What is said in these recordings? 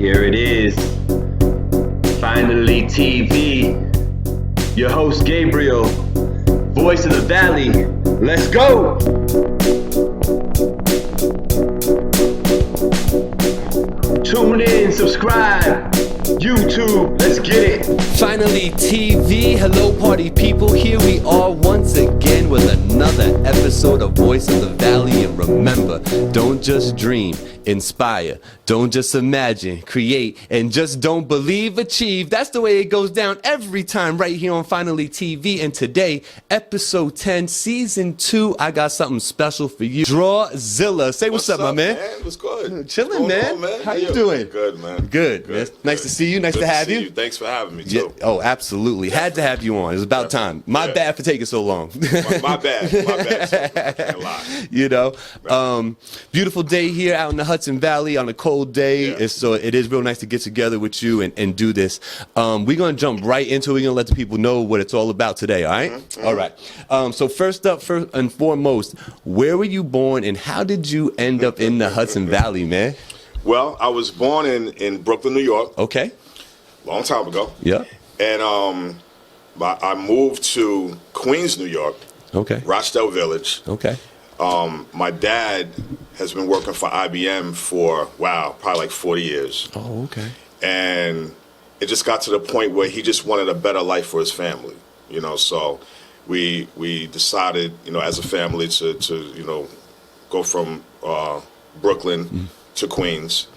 Here it is. Finally TV. Your host Gabriel, voice of the valley. Let's go! Tune in, subscribe, YouTube, let's get it. Finally TV, hello party people, here we are once again with another episode of Voice of the Valley. And remember, don't just dream, inspire, don't just imagine, create, and just don't believe, achieve. That's the way it goes down every time right here on Finally TV. And today, episode 10, season 2, I got something special for you. DRAWZILLA. Say what's up, my man. What's good? Chilling, man. How you doing? Good, man. Good. Nice to see you. Nice to have you. Thanks for having me, Yeah. too. Oh, absolutely. Had to have you on. It was about time. My bad for taking so long. My bad. I can't lie. You know, beautiful day here out in the Hudson Valley on a cold day. Yeah. It is real nice to get together with you and do this. We're going to jump right into it. We're going to let the people know what it's all about today, all right? Mm-hmm. All right. So first and foremost, where were you born and how did you end up in the Hudson Valley, man? Well, I was born in Brooklyn, New York. Okay. Long time ago. Yeah. And I moved to Queens, New York. Okay. Rochdale Village. Okay. My dad has been working for IBM for, probably like 40 years. Oh, okay. And it just got to the point where he just wanted a better life for his family, so we decided, as a family to go from Brooklyn to Queens.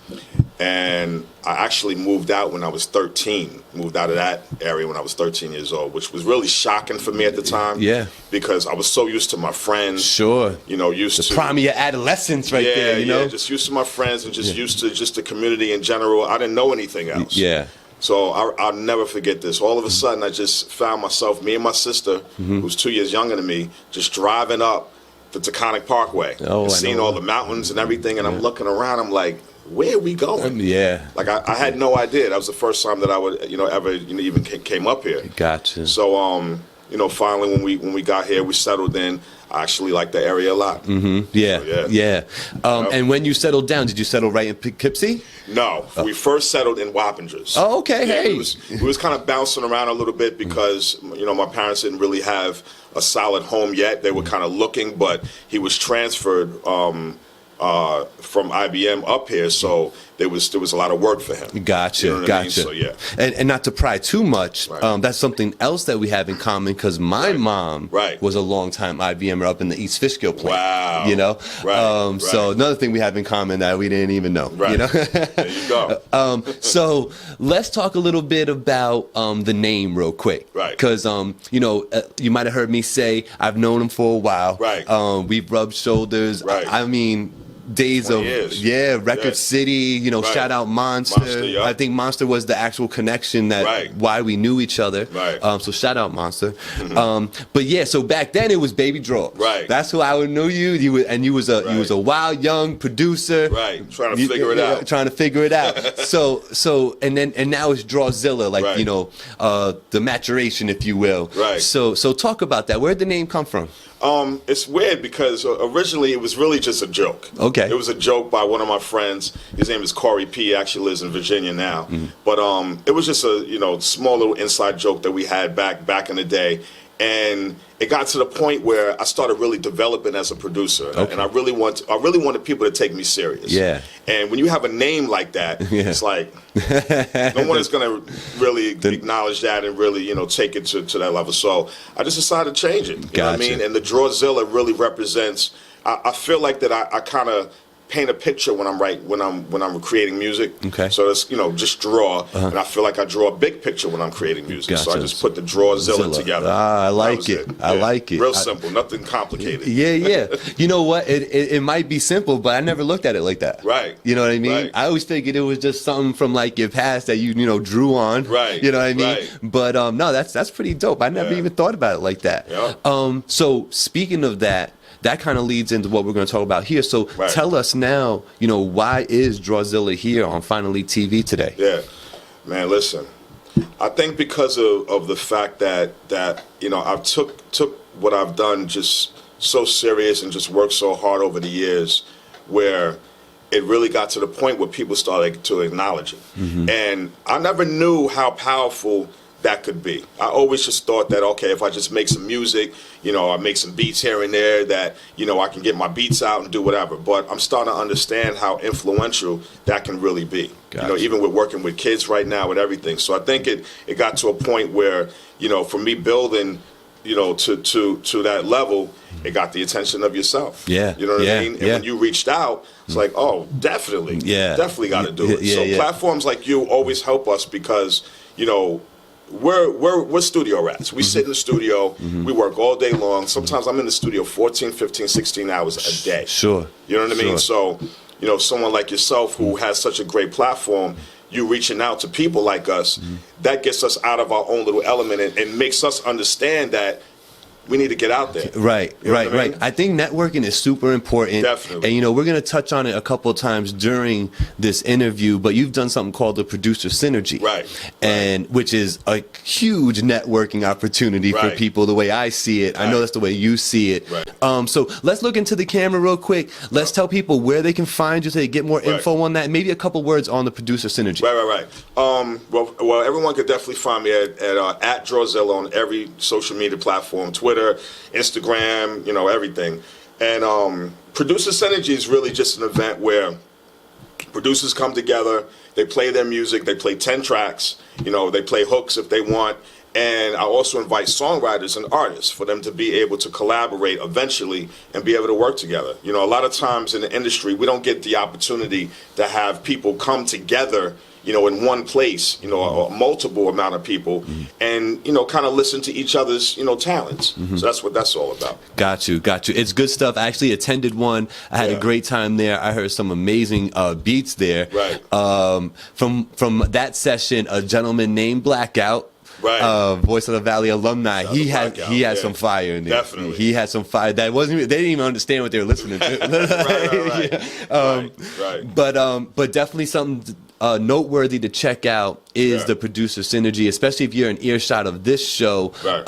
And I actually moved out when I was 13, moved out of that area when I was 13 years old, which was really shocking for me at the time. Yeah. Because I was so used to my friends. Sure. Used to. The prime of your adolescence right there, you know? Yeah, just used to my friends and just used to just the community in general. I didn't know anything else. Yeah. So I'll never forget this. All of a sudden, I just found myself, me and my sister, who's 2 years younger than me, just driving up the Taconic Parkway and seeing all the mountains and everything. And I'm looking around, I'm like, where are we going? Yeah. Like I had no idea. That was the first time that I would, ever even came up here. Gotcha. So, finally when we got here, we settled in. I actually like the area a lot. Mm-hmm. Yeah. So, yeah. And when you settled down, did you settle right in Poughkeepsie? No, we first settled in Wappingers. Oh, okay. Yeah, Hey. we was kind of bouncing around a little bit because my parents didn't really have a solid home yet. They were kind of looking, but he was transferred from IBM up here, so there was a lot of work for him. Gotcha, You know what I mean? So yeah. And not to pry too much, Right. that's something else that we have in common because my mom was a longtime IBMer up in the East Fishkill plant. Wow. You know? Right. So another thing we have in common that we didn't even know. Right. You know? There you go. So let's talk a little bit about the name real quick. Right. Because, you might have heard me say I've known him for a while. Right. We've rubbed shoulders. Right. I mean, days of years. Record City, Right. shout out Monster. Yeah. I think Monster was the actual connection that why we knew each other. Right. So shout out Monster. But yeah, so back then it was Baby Draw. Right. That's who I would know you. You was a wild young producer. Right. Trying to figure it out. Trying to figure it out. so and now it's DRAWZILLA, like the maturation, if you will. Right. So talk about that. Where'd the name come from? It's weird because originally it was really just a joke. Okay. It was a joke by one of my friends. His name is Corey P. He actually lives in Virginia now. But it was just a small little inside joke that we had back in the day. And it got to the point where I started really developing as a producer, and I really wanted people to take me serious. Yeah. And when you have a name like that, it's like no one is going to really acknowledge that and really take it to that level. So I just decided to change it. You know what I mean? And the DRAWZILLA really represents. I feel like that I kind of paint a picture when I'm creating music. Okay. So it's just draw, and I feel like I draw a big picture when I'm creating music. Gotcha. So I just put the DRAWZILLA together. I like it. I like it. Real simple, nothing complicated. Yeah. You know what? It might be simple, but I never looked at it like that. Right. You know what I mean? Right. I always figured it was just something from like your past that you drew on. Right. You know what I mean? Right. But no, that's pretty dope. I never even thought about it like that. Yeah. So speaking of that kind of leads into what we're going to talk about here. So tell us now, why is DRAWZILLA here on Finally TV today? Yeah, man, listen. I think because of the fact that I've took what I've done just so serious and just worked so hard over the years, where it really got to the point where people started to acknowledge it. And I never knew how powerful that could be. I always just thought that, okay, if I just make some music, you know, I make some beats here and there, that, you know, I can get my beats out and do whatever. But I'm starting to understand how influential that can really be. Gotcha. You know, even with working with kids right now and everything. So I think it got to a point where, you know, for me building, you know, to that level, it got the attention of yourself. Yeah. You know what I mean? And when you reached out, it's like, oh, definitely. Yeah. Definitely got to do it. So platforms like you always help us because, you know, we're studio rats. We sit in the studio, we work all day long. Sometimes I'm in the studio 14, 15, 16 hours a day. Sure. You know what I mean? So, you know, someone like yourself who has such a great platform, you reaching out to people like us, that gets us out of our own little element and makes us understand that we need to get out there. Right, You know right, what I right. mean? I think networking is super important. Definitely. And, you know, we're going to touch on it a couple of times during this interview, but you've done something called the producer synergy. Right. And which is a huge networking opportunity for Right. people, the way I see it. I know Right. that's the way you see it. Right. So let's look into the camera real quick. Let's tell people where they can find you so they get more Right. info on that. Maybe a couple words on the producer synergy. Right. Well, everyone could definitely find me at DRAWZILLA on every social media platform, Twitter, Instagram, you know, everything. And Producer Synergy is really just an event where producers come together, they play their music, they play 10 tracks, you know, they play hooks if they want. And I also invite songwriters and artists for them to be able to collaborate eventually and be able to work together. You know, a lot of times in the industry, we don't get the opportunity to have people come together, you know, in one place, you know, a multiple amount of people, and, you know, kind of listen to each other's, you know, talents. So that's what that's all about. Got you. It's good stuff. I actually attended one. I had a great time there. I heard some amazing beats there. Right. From that session, a gentleman named Blackout, Right. Voice of the Valley alumni. He had some fire in there. Definitely. He had some fire. That wasn't. They didn't even understand what they were listening to. Right. But definitely something noteworthy to check out is the producer synergy, especially if you're in earshot of this show. Right.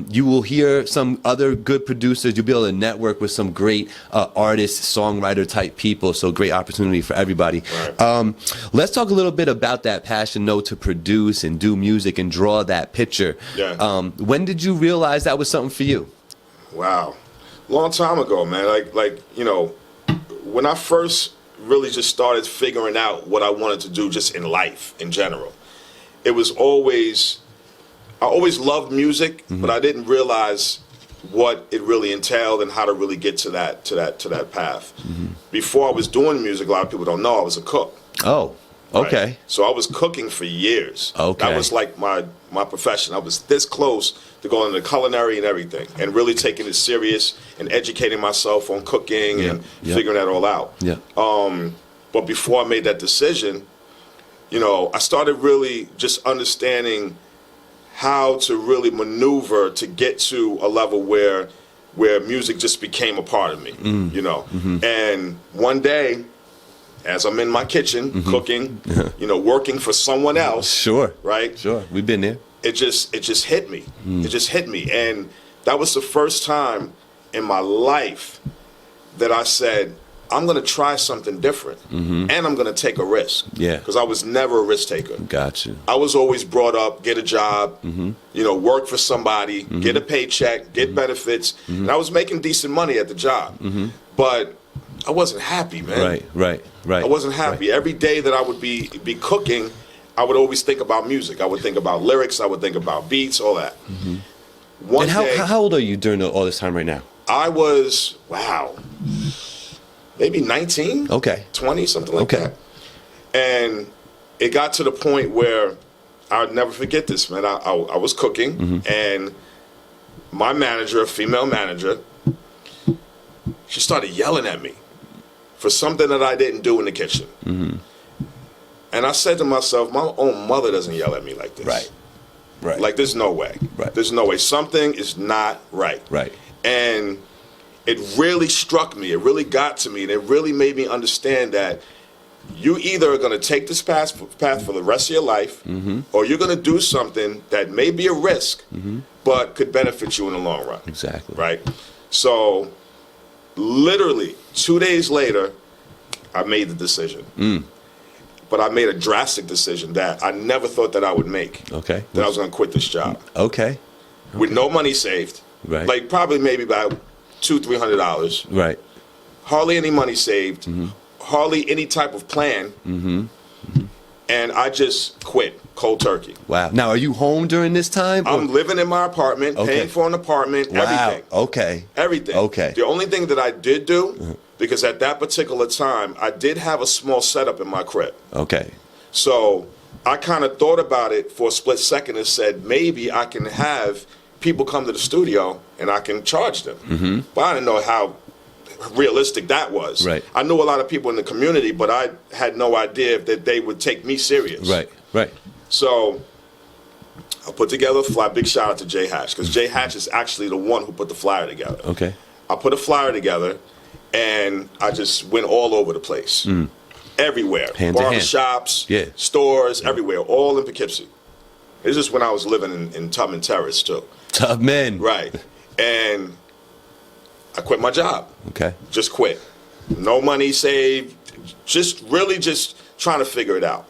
You will hear some other good producers. You'll be able to network with some great artists, songwriter type people. So great opportunity for everybody. Right. Let's talk a little bit about that passion, though, to produce and do music and draw that picture. Yeah. When did you realize that was something for you? Wow. Long time ago, man. Like, you know, when I first really just started figuring out what I wanted to do just in life in general, it was always, I always loved music, but I didn't realize what it really entailed and how to really get to that path. Before I was doing music, a lot of people don't know I was a cook. Oh, okay. Right? So I was cooking for years. Okay. That was like my profession. I was this close to going into culinary and everything, and really taking it serious and educating myself on cooking and figuring that all out. Yeah. But before I made that decision, you know, I started really just understanding how to really maneuver to get to a level where music just became a part of me, you know. And one day, as I'm in my kitchen cooking, you know, working for someone else, Sure. right? Sure. We've been there. It just hit me. It just hit me, and that was the first time in my life that I said, I'm going to try something different, and I'm going to take a risk. Yeah. Because I was never a risk taker. Got you. I was always brought up, get a job, you know, work for somebody, get a paycheck, get benefits. And I was making decent money at the job. But I wasn't happy, man. Right. I wasn't happy. Every day that I would be cooking, I would always think about music. I would think about lyrics. I would think about beats, all that. One And day, how old are you during all this time right now? I was, maybe 19, Okay. 20, something like Okay. that. And it got to the point where I'll never forget this, man. I was cooking, and my manager, a female manager, she started yelling at me for something that I didn't do in the kitchen. And I said to myself, my own mother doesn't yell at me like this. Right. Like, there's no way. Right. There's no way. Something is not right. Right. And it really struck me. It really got to me. And it really made me understand that you either are going to take this path for the rest of your life, or you're going to do something that may be a risk, but could benefit you in the long run. Exactly. Right? So, literally, 2 days later, I made the decision. But I made a drastic decision that I never thought that I would make. Okay. That I was going to quit this job. Okay. With no money saved. Right. Like probably maybe about $200-300. Right. Hardly any money saved. Hardly any type of plan. And I just quit cold turkey. Wow. Now, are you home during this time? I'm living in my apartment, paying for an apartment, everything. Okay. Everything. Okay. The only thing that I did do, because at that particular time, I did have a small setup in my crib. Okay. So I kind of thought about it for a split second and said, maybe I can have people come to the studio and I can charge them. But I didn't know how realistic that was. Right. I knew a lot of people in the community, but I had no idea that they would take me serious. Right. Right. So I put together a flyer. Big shout out to Jay Hatch, because Jay Hatch is actually the one who put the flyer together. Okay. I put a flyer together, and I just went all over the place. Everywhere. Hand to hand. Barbershops, stores, everywhere, all in Poughkeepsie. This is when I was living in Tubman Terrace, too. Tubman. Right. And I quit my job. Okay. Just quit. No money saved. Really just trying to figure it out.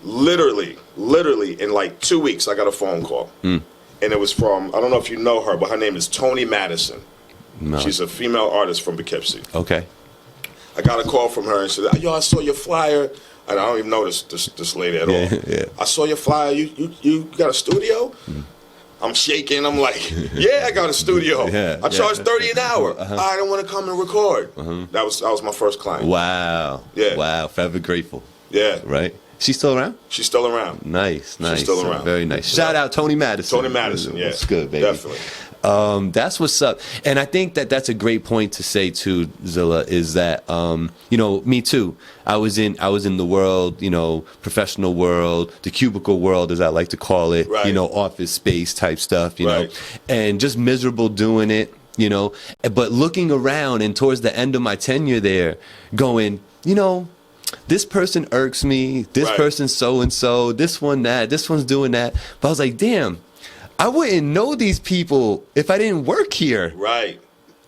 Literally in like 2 weeks, I got a phone call. And it was from, I don't know if you know her, but her name is Toni Madison. No. She's a female artist from Poughkeepsie. Okay. I got a call from her and said, yo, I saw your flyer. And I don't even know this lady at all. Yeah. I saw your flyer. You got a studio? I'm shaking. I'm like, yeah, I got a studio. I charge $30 an hour. I don't want to come and record. That was my first client. Wow. Yeah. Wow. Forever grateful. Yeah. Right. She's still around? She's still around. Nice. She's still around. Very nice. Shout out Toni Madison. Toni Madison, yeah. That's good, baby. Definitely. That's what's up. And I think that's a great point to say too, Zilla, is that me too. I was in the world, professional world, the cubicle world, as I like to call it, right. Office space type stuff, you right. know, and just miserable doing it, but looking around and towards the end of my tenure there going, this person irks me, this right. person's so-and-so, this one's doing that. But I was like, damn, I wouldn't know these people if I didn't work here. Right.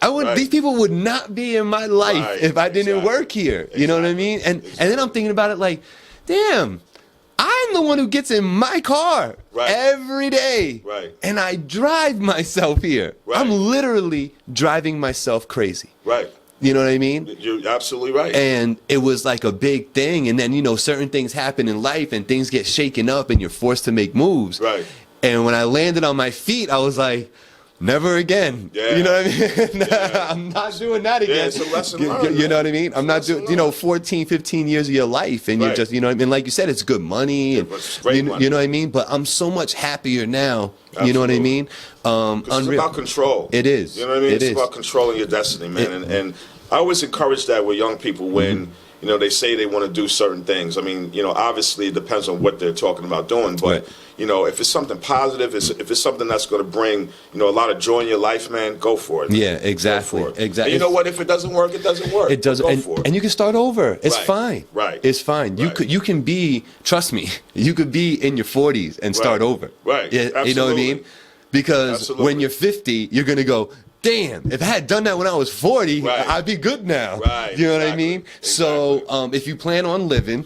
Right. These people would not be in my life right. if I didn't work here. You know what I mean? And then I'm thinking about it like, damn, I'm the one who gets in my car every day. Right. And I drive myself here. Right. I'm literally driving myself crazy. Right. You know what I mean? You're absolutely right. And it was like a big thing. And then, certain things happen in life and things get shaken up and you're forced to make moves. Right. And when I landed on my feet, I was like, never again. Yeah. You know what I mean? Yeah. I'm not doing that again. Yeah, it's a lesson learned. You know what I mean? I'm not doing, 14, 15 years of your life. And you're just, what I mean? Like you said, it's good money. And, great money. You know what I mean? But I'm so much happier now. Absolutely. You know what I mean? It's about control. It is. You know what I mean? It's about controlling your destiny, man. And I always encourage that with young people when, they say they want to do certain things. I mean, obviously it depends on what they're talking about doing. But, if it's something positive, if it's something that's going to bring, a lot of joy in your life, man, go for it. Man. Yeah, exactly. Go for it. Exactly. And you know what? If it doesn't work, it doesn't work. It doesn't. Go for it. And you can start over. It's Right. fine. Right. It's fine. Right. You can be, trust me, you could be in your 40s and start over. Right. Yeah, you know what I mean? Absolutely. Because Absolutely. when you're 50, you're going to go, damn, if I had done that when I was 40, I'd be good now. Right. You know what I mean? Exactly. So if you plan on living,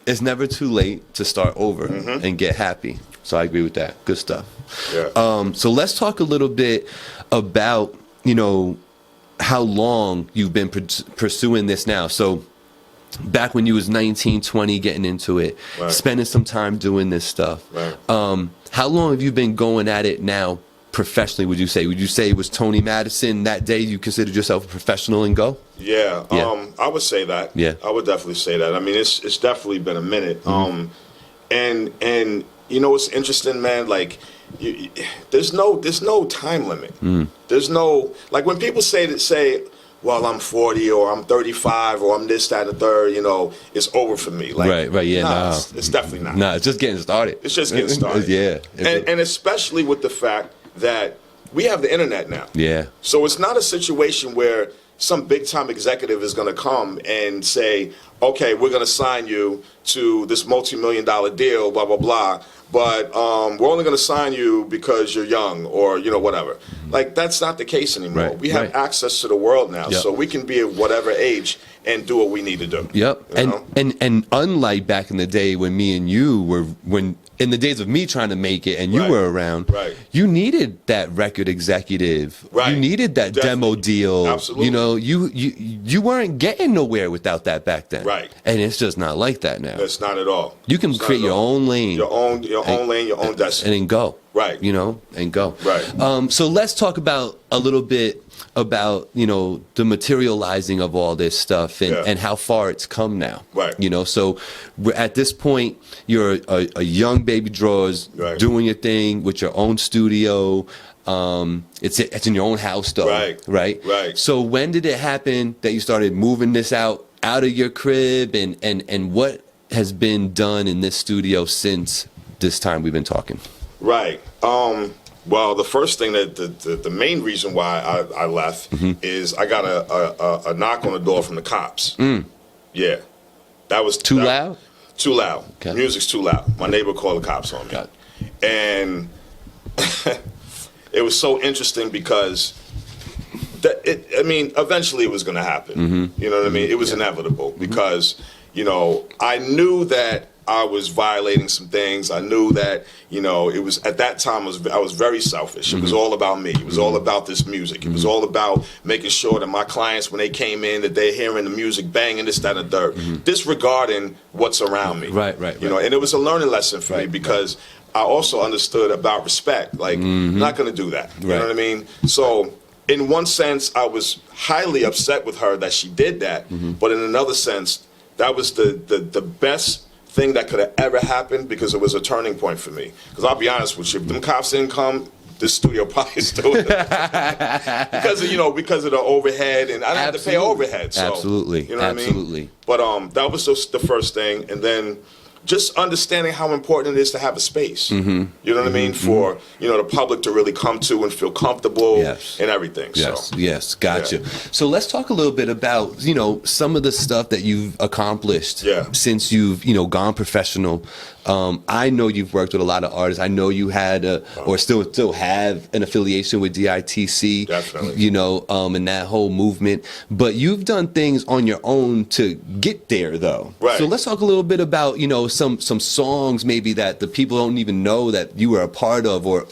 it's never too late to start over and get happy. So I agree with that. Good stuff. Yeah. So let's talk a little bit about, how long you've been pursuing this now. So back when you was 19, 20, getting into it, spending some time doing this stuff. Right. How long have you been going at it now professionally, would you say? Would you say it was Toni Madison that day you considered yourself a professional and go? Yeah. I would say that. Yeah. I would definitely say that. I mean, it's definitely been a minute. And what's interesting, man, like there's no time limit. There's no, like when people say, well, I'm 40 or I'm 35 or I'm this, that, and the third, it's over for me. Like, right, yeah, nah, it's definitely not. Nah, it's just getting started. It's just getting started. Yeah. And especially with the fact that we have the internet now. Yeah. So it's not a situation where some big time executive is going to come and say, okay, we're going to sign you to this multi-million-dollar deal, blah, blah, blah, but we're only going to sign you because you're young or, you know, whatever. Like, that's not the case anymore. Right, we have access to the world now, so we can be at whatever age and do what we need to do. Yep. And unlike back in the day when me and you were, in the days of me trying to make it and you were around, you needed that record executive. You needed that demo deal. Absolutely. You know, you weren't getting nowhere without that back then. Right. And it's just not like that now. That's not at all. You can create your own lane. Your own lane, your own destiny. And then go. Right. You know, and go. Right. So let's talk about a little bit about, you know, the materializing of all this stuff and how far it's come now. Right. You know, so at this point, you're a young baby Draws doing your thing with your own studio. It's in your own house though. Right. So when did it happen that you started moving this out of your crib and what has been done in this studio since this time we've been talking? Right. Well, the first thing that the main reason why I left is I got a knock on the door from the cops. Yeah, that was too loud. Too loud. Okay. Music's too loud. My neighbor called the cops on me, and it was so interesting because I mean, eventually it was going to happen. You know what I mean? It was inevitable because you know I knew that I was violating some things. I knew that, you know, it was at that time I was very selfish. It was all about me. It was all about this music. It was all about making sure that my clients, when they came in, that they're hearing the music banging, this, that, and the third, disregarding what's around me. Right. You know, and it was a learning lesson for me because I also understood about respect. Like, I'm not going to do that. You know what I mean? So, in one sense, I was highly upset with her that she did that. But in another sense, that was the best thing that could have ever happened because it was a turning point for me. Because I'll be honest with you, if them cops didn't come, this studio probably still because of the overhead, and I didn't have to pay overhead. So, Absolutely. You know what I mean? But that was just the first thing, and then just understanding how important it is to have a space. You know what I mean? For, you know, the public to really come to and feel comfortable and everything. Yes, gotcha. So let's talk a little bit about, you know, some of the stuff that you've accomplished since you've, you know, gone professional. I know you've worked with a lot of artists. I know you had or still have an affiliation with DITC. Definitely. You know, and that whole movement. But you've done things on your own to get there, though. Right. So let's talk a little bit about, you know, some songs maybe that the people don't even know that you were a part of, or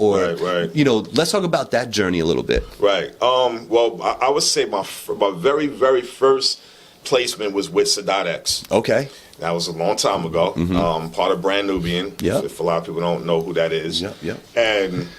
you know, let's talk about that journey a little bit. Right. Well, I would say my very, very first placement was with Sadat X. Okay. That was a long time ago. Part of Brand Nubian. If a lot of people don't know who that is. And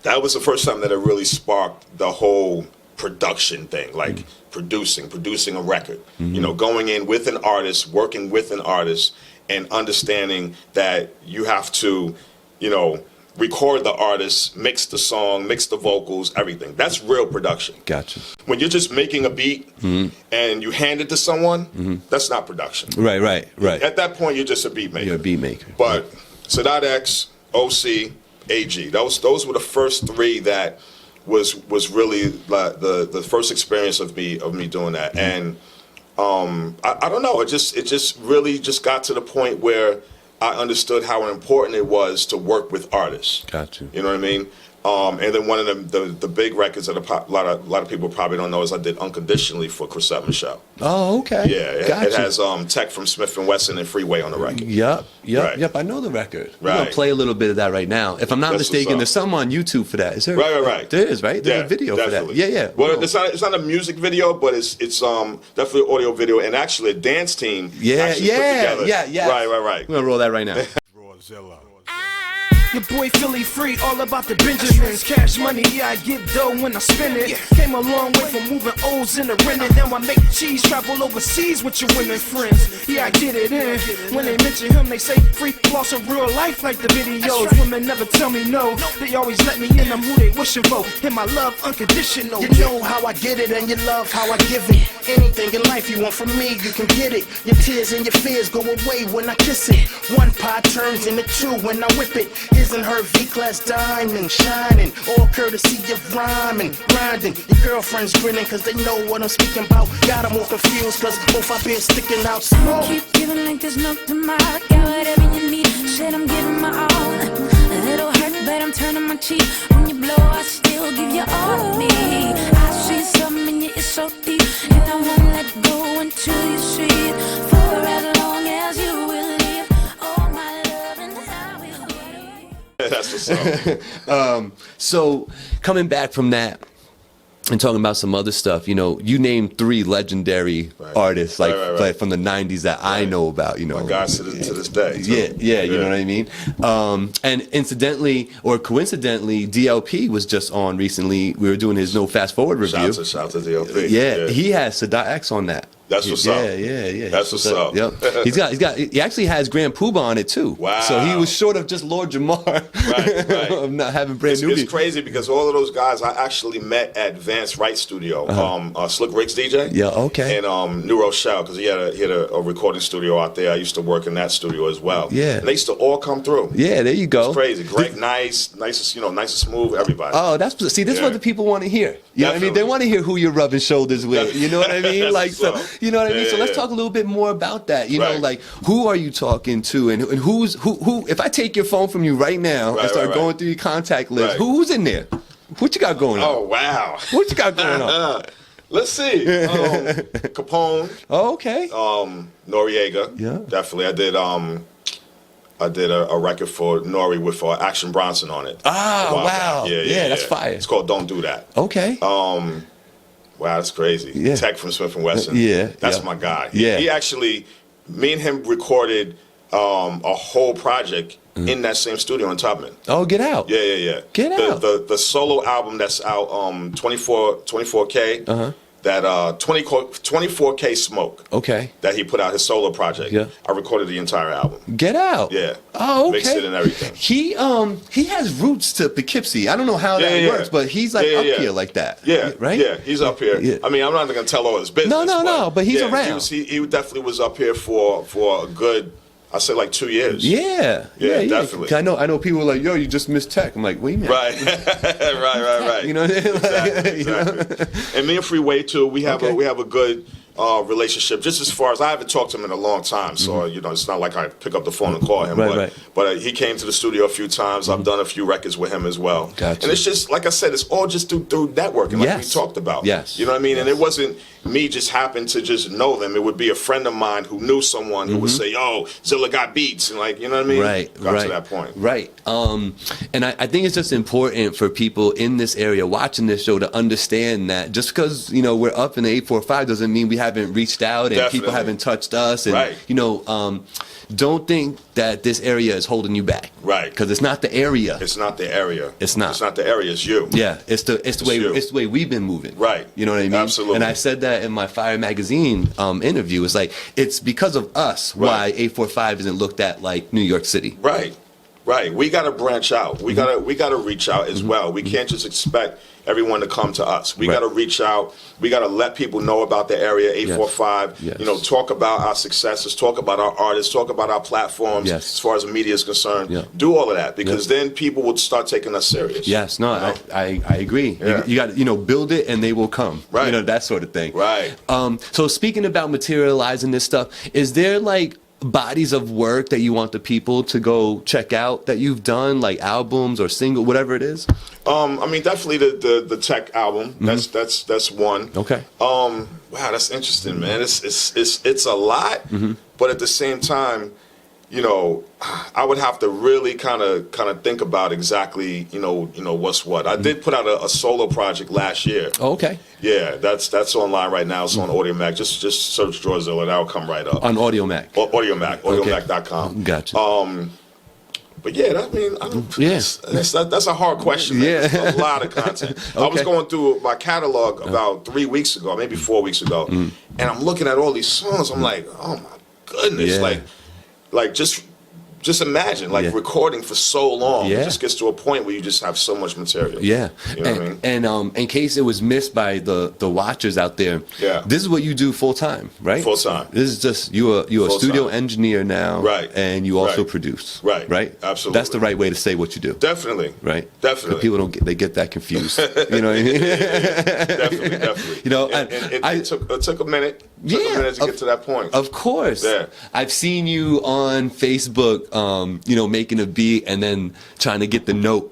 that was the first time that it really sparked the whole production thing, like producing a record. You know, going in with an artist, working with an artist, and understanding that you have to, you know, record the artist, mix the song, mix the vocals, everything. That's real production. Gotcha. When you're just making a beat and you hand it to someone, that's not production. Right. At that point, you're just a beat maker. You're a beat maker. But Sadat X, OC, AG, those were the first three that was really the first experience of me doing that. And I don't know, it just really just got to the point where I understood how important it was to work with artists. Gotcha. You know what I mean? And then one of the big records that a lot of people probably don't know is I did Unconditionally for Chrisette Michele. Oh, okay. Yeah, gotcha. It has Tech from Smith & Wesson and Freeway on the record. Yep. I know the record. Right. We're gonna play a little bit of that right now. If I'm not mistaken, there's something on YouTube for that. Is there? Right. There is, right? There's a video definitely. for that. Yeah. Well, it's not a music video, but it's definitely an audio video, and actually a dance team. Yeah. Put together. Right. We're gonna roll that right now. DRAWZILLA. Your boy Philly free, all about the Benjamins. Cash money, yeah, I get dough when I spend it. Came a long way from moving O's into renting. Now I make cheese, travel overseas with your women friends. Yeah, I get it in. When they mention him, they say free loss of real life like the videos. Women never tell me no. They always let me in, I'm who they wishing for. And my love unconditional. You know how I get it and you love how I give it. Anything in life you want from me, you can get it. Your tears and your fears go away when I kiss it. One pie turns into two when I whip it. His and her V-class diamond shining, all courtesy of rhyming, grinding. Your girlfriends grinning cause they know what I'm speaking about. Got them all confused cause both our beers sticking out. Smoke. Keep giving like there's no tomorrow. Got whatever you need, shit, I'm giving my all. It'll hurt, but I'm turning my cheek. When you blow, I still give you all of me. I see something in you, it's so deep, and I won't let go until you see it. For as long as you will leave, all my love and I will be. That's what's up. So coming back from that and talking about some other stuff, you know, you named 3 legendary artists, like, like from the 90s that I know about, you know. My guys to this day. Yeah, you know what I mean? And incidentally, or coincidentally, DLP was just on recently. We were doing his No Fast Forward review. Shout to DLP. Yeah, he has Sadat X on that. That's what's up. Yeah. That's what's up. Yep. He actually has Grand Poobah on it too. Wow. So he was short of just Lord Jamar. Right. Of not having brand new. It's crazy because all of those guys I actually met at Vance Wright Studio. Slick Rick's DJ. Yeah, okay. And New Rochelle, because he had a recording studio out there. I used to work in that studio as well. Yeah. And they used to all come through. Yeah, there you go. It's crazy. Greg, nice and smooth, everybody. Oh, this is what the people want to hear. You know what I mean? They want to hear who you're rubbing shoulders with. You know what I mean? Like, so, you know what I mean? So let's talk a little bit more about that. You know, like, who are you talking to, and who? If I take your phone from you right now and start going through your contact list, who's in there? What you got going on? Oh, wow. What you got going on? Let's see. Capone. Oh, okay. Noriega. Yeah. Definitely. I did a record for Nori with Action Bronson on it. Ah, wow. Yeah, that's fire. It's called Don't Do That. Okay. Wow, that's crazy. Yeah. Tech from Smith & Wesson. That's my guy. He actually, me and him recorded a whole project in that same studio in Tubman. Oh, get out. Yeah. Get out. The solo album that's out, 24K. That 24K Smoke. Okay. That he put out, his solo project. Yeah. I recorded the entire album. Get out. Yeah. Oh, okay. Mixed it and everything. He has roots to Poughkeepsie. I don't know how that works, but he's like up here like that. Yeah. Right? Yeah, he's up here. Yeah. I mean, I'm not going to tell all his business. No, but he's around. He definitely was up here for a good, I say like 2 years. Yeah, definitely. I know people are like, yo, you just missed Tech. I'm like, what do you mean? Right. right. You know what I mean? Exactly. You know? And me and Freeway too, we have a good relationship. Just as far as I haven't talked to him in a long time, so you know, it's not like I pick up the phone and call him. But he came to the studio a few times. I've done a few records with him as well. Gotcha. And it's just like I said, it's all just through networking, like we talked about. Yes. You know what I mean? And it wasn't me just happened to just know them. It would be a friend of mine who knew someone who would say, "Yo, Zilla got beats," and like, you know what I mean? Got to that point. Right. And I think it's just important for people in this area watching this show to understand that just because, you know, we're up in the 845 doesn't mean we haven't reached out and people haven't touched us. And, you know, don't think that this area is holding you back. Right. Because it's not the area. It's not the area. It's not. It's not the area. It's you. Yeah. It's the way we've been moving. Right. You know what I mean? Absolutely. And I said that in my Fire Magazine interview. It's like, it's because of us why 845 isn't looked at like New York City. Right. We got to branch out. We got to reach out as well. We can't just expect everyone to come to us. We got to reach out. We got to let people know about the area, 845. You know, talk about our successes, talk about our artists, talk about our platforms as far as the media is concerned. Do all of that because then people would start taking us serious. Yes, no, you know? I agree. You got to, you know, build it and they will come. Right. You know, that sort of thing. Right. So speaking about materializing this stuff, is there like bodies of work that you want the people to go check out that you've done, like albums or single, whatever it is? I mean, definitely the Tech album. That's one. Okay. Wow, that's interesting, man. It's a lot, but at the same time, you know, I would have to really kind of think about exactly, you know what's what. I did put out a solo project last year. Oh, okay. Yeah, that's online right now. It's on Audio Mac. Just search DRAWZILLA. That'll come right up. On Audio Mac. Audio Mac. AudioMac.com. Gotcha. But yeah, that's a hard question. Man. Yeah. There's a lot of content. I was going through my catalog about 3 weeks ago, maybe 4 weeks ago, and I'm looking at all these songs. I'm like, oh my goodness, like just just imagine, like, Yeah. recording for so long. Yeah. It just gets to a point where you just have so much material. Yeah. You know what I mean? And in case it was missed by the watchers out there, Yeah. this is what you do full time, right? Full time. This is just you're a studio time. engineer now, Right. And you also Right. produce, Right. Right. Absolutely. That's the right way to say what you do, Definitely. right? Definitely. 'Cause people they get that confused. You know what I mean? Definitely. You know, and it took a minute. Took a minute to get to that point. Of course. Yeah. I've seen you on Facebook, you know, making a beat and then trying to get the note.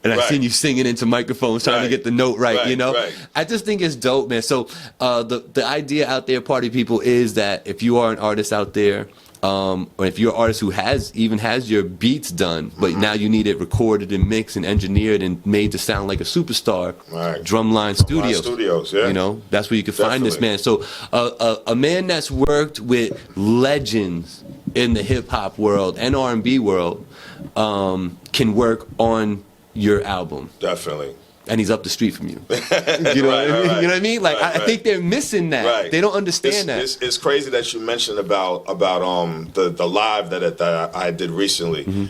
And I've Right. seen you singing into microphones trying to Right. get the note right, Right, you know? right. I just think it's dope, man. So the idea out there, party people, is that if you are an artist out there, or if you're an artist who has your beats done, but now you need it recorded and mixed and engineered and made to sound like a superstar, Right. Drumline Studios. Studios, yeah. You know, that's where you can find this Definitely. man. So a man that's worked with legends in the hip hop world and R&B world can work on your album. Definitely. And he's up the street from you. You know, Right, what I mean? right. You know what I mean? Like Right, I think they're missing that. Right. They don't understand that. It's crazy that you mentioned about the live that I did recently.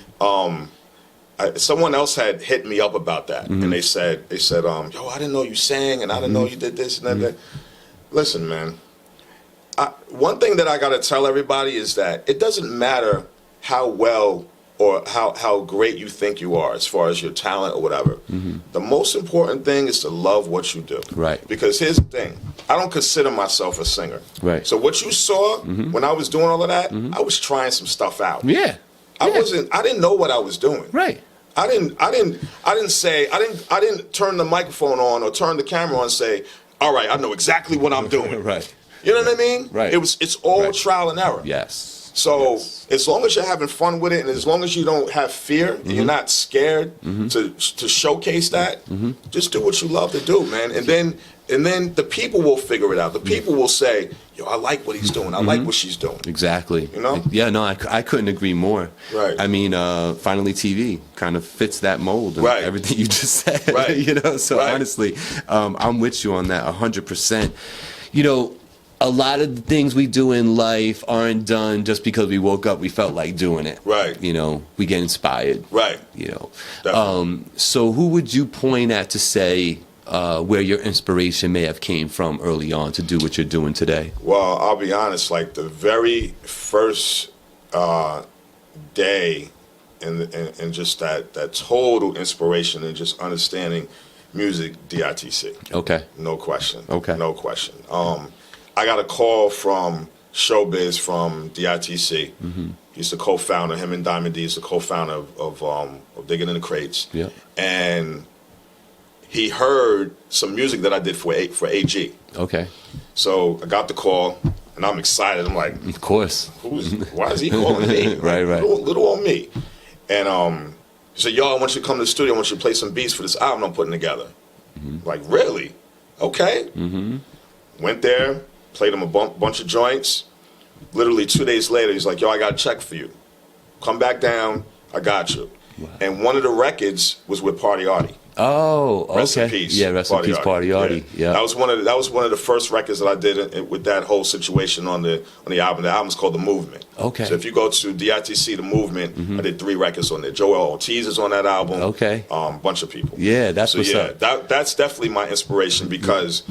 Someone else had hit me up about that, and they said, yo, I didn't know you sang, and I didn't know you did this and that. Listen, man. One thing that I gotta tell everybody is that it doesn't matter how well or how great you think you are as far as your talent or whatever. The most important thing is to love what you do. Right. Because here's the thing. I don't consider myself a singer. Right. So what you saw when I was doing all of that, I was trying some stuff out. Yeah. I didn't know what I was doing. Right. I didn't turn the microphone on or turn the camera on and say, all right, I know exactly what I'm doing. Right. You know what I mean? Right. It's all Right. trial and error. Yes. So Yes. as long as you're having fun with it, and as long as you don't have fear, and you're not scared to showcase that, just do what you love to do, man. And then the people will figure it out. The people will say, "Yo, I like what he's doing. I like what she's doing." Exactly. You know? Yeah, no, I couldn't agree more. Right. I mean, FinallyTV kind of fits that mold and Right. everything you just said. Right. You know, so Right. honestly, I'm with you on that 100%. You know, a lot of the things we do in life aren't done just because we woke up, we felt like doing it. Right. You know, we get inspired. Right. You know. Definitely. So who would you point at to say where your inspiration may have came from early on to do what you're doing today? Well, I'll be honest. Like the very first day, and just that total inspiration and just understanding music, DITC. Okay. No question. Okay. No question. I got a call from Showbiz from DITC. He's the co-founder. Him and Diamond D is the co-founder of Digging in the Crates. Yeah. And he heard some music that I did for AG. Okay. So I got the call, and I'm excited. I'm like, Of course. why is he calling me? Right, right. Little on me. And he said, yo, I want you to come to the studio. I want you to play some beats for this album I'm putting together. Like, really? Okay. Went there, played him a bunch of joints. Literally 2 days later, he's like, yo, I got a check for you. Come back down. I got you. Wow. And one of the records was with Party Artie. Oh, okay. Rest in peace. Yeah, rest in peace, Party Artie. Yeah. That was one of the first records that I did with that whole situation on the album. The album's called The Movement. Okay. So if you go to DITC The Movement, I did 3 records on there. Joel Ortiz is on that album. Okay. Bunch of people. Yeah, that's what's up. That's definitely my inspiration because,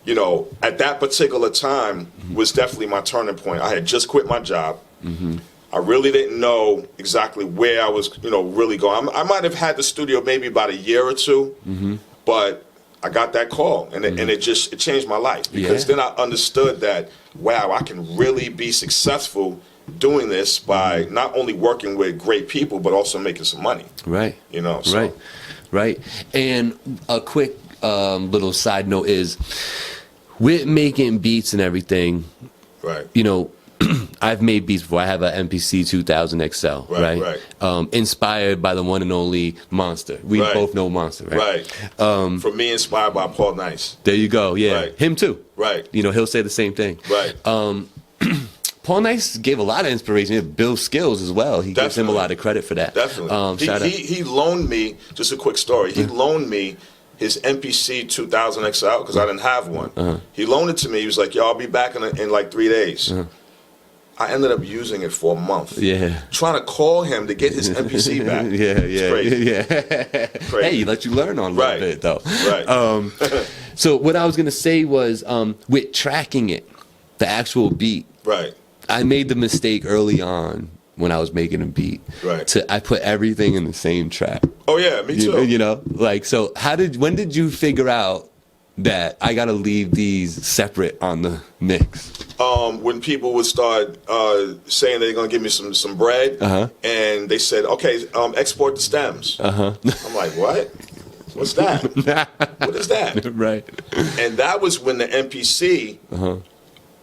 you know, at that particular time was definitely my turning point. I had just quit my job. I really didn't know exactly where I was, you know, really going. I might have had the studio maybe about a year or two, but I got that call, and it changed my life because then I understood that, wow, I can really be successful doing this by not only working with great people but also making some money. Right. You know. So. Right. And a quick little side note is, with making beats and everything, right. You know, I've made beats before. I have an MPC 2000 XL, right? Inspired by the one and only Monster. We both know Monster, right? For me, inspired by Paul Nice. There you go. Yeah, Right. Him too. Right. You know, he'll say the same thing. Right. Paul Nice gave a lot of inspiration. Bill Skills as well. He gives him a lot of credit for that. Definitely. He loaned me, just a quick story, he loaned me his MPC 2000 XL because I didn't have one. He loaned it to me. He was like, yo, I'll be back in like 3 days. I ended up using it for a month. Yeah. Trying to call him to get his MPC back. It's crazy. Yeah. Crazy. Hey, he let you learn on a little bit, though. Right. So what I was going to say was, with tracking it, the actual beat. Right. I made the mistake early on when I was making a beat. Right. I put everything in the same track. Oh, yeah, me too. You know, like, so when did you figure out that I got to leave these separate on the mix? When people would start saying they're going to give me some bread, and they said, okay, export the stems. I'm like, what? What's that? What is that? Right. And that was when the MPC,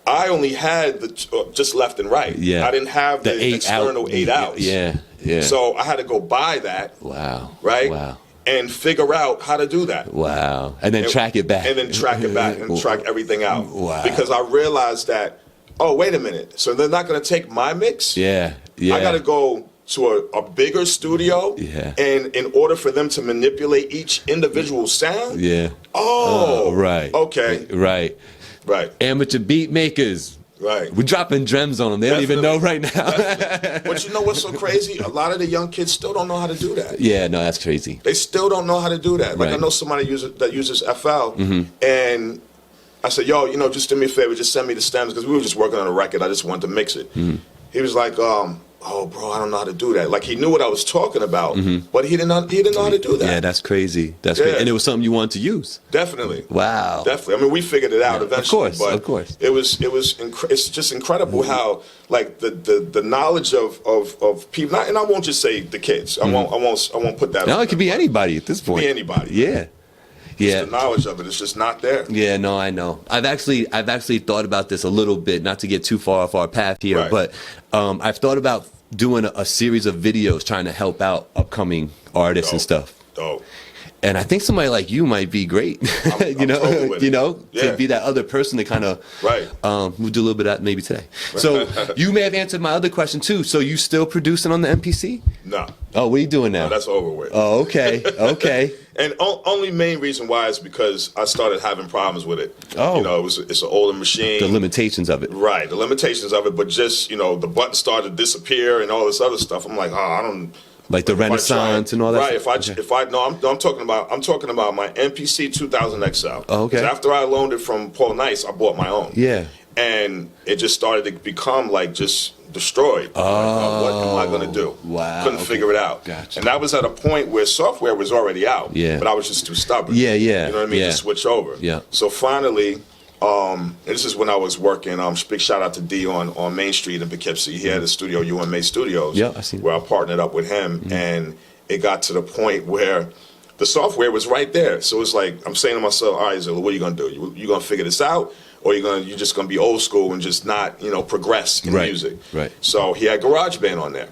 I only had the just left and right. Yeah. I didn't have the external 8 outs. Yeah. So I had to go buy that. Wow. Right? Wow. And figure out how to do that. Wow. And then track it back. And then track it back and track everything out. Wow. Because I realized that, oh, wait a minute. So they're not going to take my mix? Yeah. I got to go to a bigger studio. Yeah. And in order for them to manipulate each individual sound? Yeah. Oh. Right. Okay. Right. Right. Amateur beat makers. Right. We're dropping gems on them. They don't even know right now. But you know what's so crazy? A lot of the young kids still don't know how to do that. Yeah, no, that's crazy. They still don't know how to do that. Like, Right. I know somebody that uses FL, and I said, yo, just do me a favor, just send me the stems, because we were just working on a record. I just wanted to mix it. He was like, oh, bro, I don't know how to do that. Like, he knew what I was talking about, but he didn't know how to do that. Yeah, that's crazy. That's crazy. And it was something you wanted to use. Definitely. Wow. Definitely. I mean, we figured it out eventually. Of course. It's just incredible how, like, the knowledge of people, and I won't just say the kids. I won't put that. No, it could be anybody at this point. Be anybody. Yeah. The knowledge of it is just not there. Yeah, no, I know. I've actually thought about this a little bit, not to get too far off our path here, Right. but I've thought about doing a series of videos trying to help out upcoming artists and stuff. Dope. And I think somebody like you might be great, I'm totally with it. to be that other person to kind of, Right. We'll do a little bit of that maybe today. So you may have answered my other question too. So you still producing on the MPC? No. Oh, what are you doing now? No, that's over with. Oh, okay. Okay. And only main reason why is because I started having problems with it. Oh. It's an older machine. The limitations of it. Right, the limitations of it, but just, the buttons started to disappear and all this other stuff. I'm like, I don't. Like the Renaissance and all that. Right. stuff? I'm talking about my MPC 2000 XL. Oh, okay. 'Cause after I loaned it from Paul Nice, I bought my own. Yeah. And it just started to become like just destroyed. Oh. What am I going to do? Wow. Couldn't figure it out. Gotcha. And that was at a point where software was already out. Yeah. But I was just too stubborn. Yeah, yeah. You know what I mean? Yeah. To switch over. Yeah. So finally, this is when I was working. Big shout out to D on Main Street in Poughkeepsie. He had a studio, UMA Studios. Yeah, I seen it. Where I partnered up with him, and it got to the point where the software was right there. So it's like I'm saying to myself, all right, Zilla, what are you gonna do? You gonna figure this out, or you're just gonna be old school and just not progress in music? Right. So he had GarageBand on there.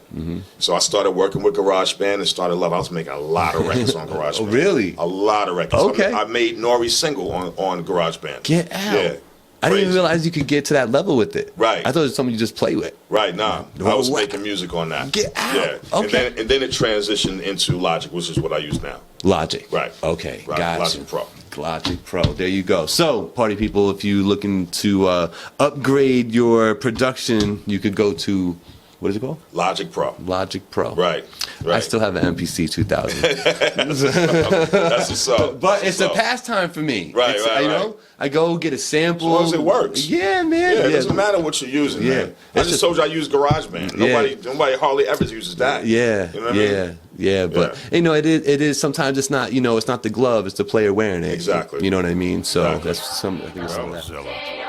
So I started working with GarageBand and started loving. I was making a lot of records on GarageBand. Oh, really? A lot of records. Okay. I made Nori's single on GarageBand. Get out. Yeah. I didn't even Crazy. realize you could get to that level with it. Right. I thought it was something you just play with. Right, nah. I was Wow. making music on that. Get out. Yeah. Okay. And then it transitioned into Logic, which is what I use now. Logic. Right. Okay. Right. Gotcha. Logic Pro. Logic Pro. There you go. So, party people, if you're looking to upgrade your production, you could go to, what is it called? Logic Pro. Logic Pro. Right. I still have an MPC 2000. That's what's up. But it's a That's what's up. pastime for me. Right, It's, right, you right. know, I go get a sample. As long as it works. Yeah, man. Yeah, it doesn't matter what you're using, Yeah. man. I just told you I use GarageBand. Nobody hardly ever uses that. Yeah, You know what I mean? yeah. But it is. Sometimes it's not. It's not the glove. It's the player wearing it. Exactly. You know what I mean? So Exactly. that's some. I think it's some of that. DRAWZILLA.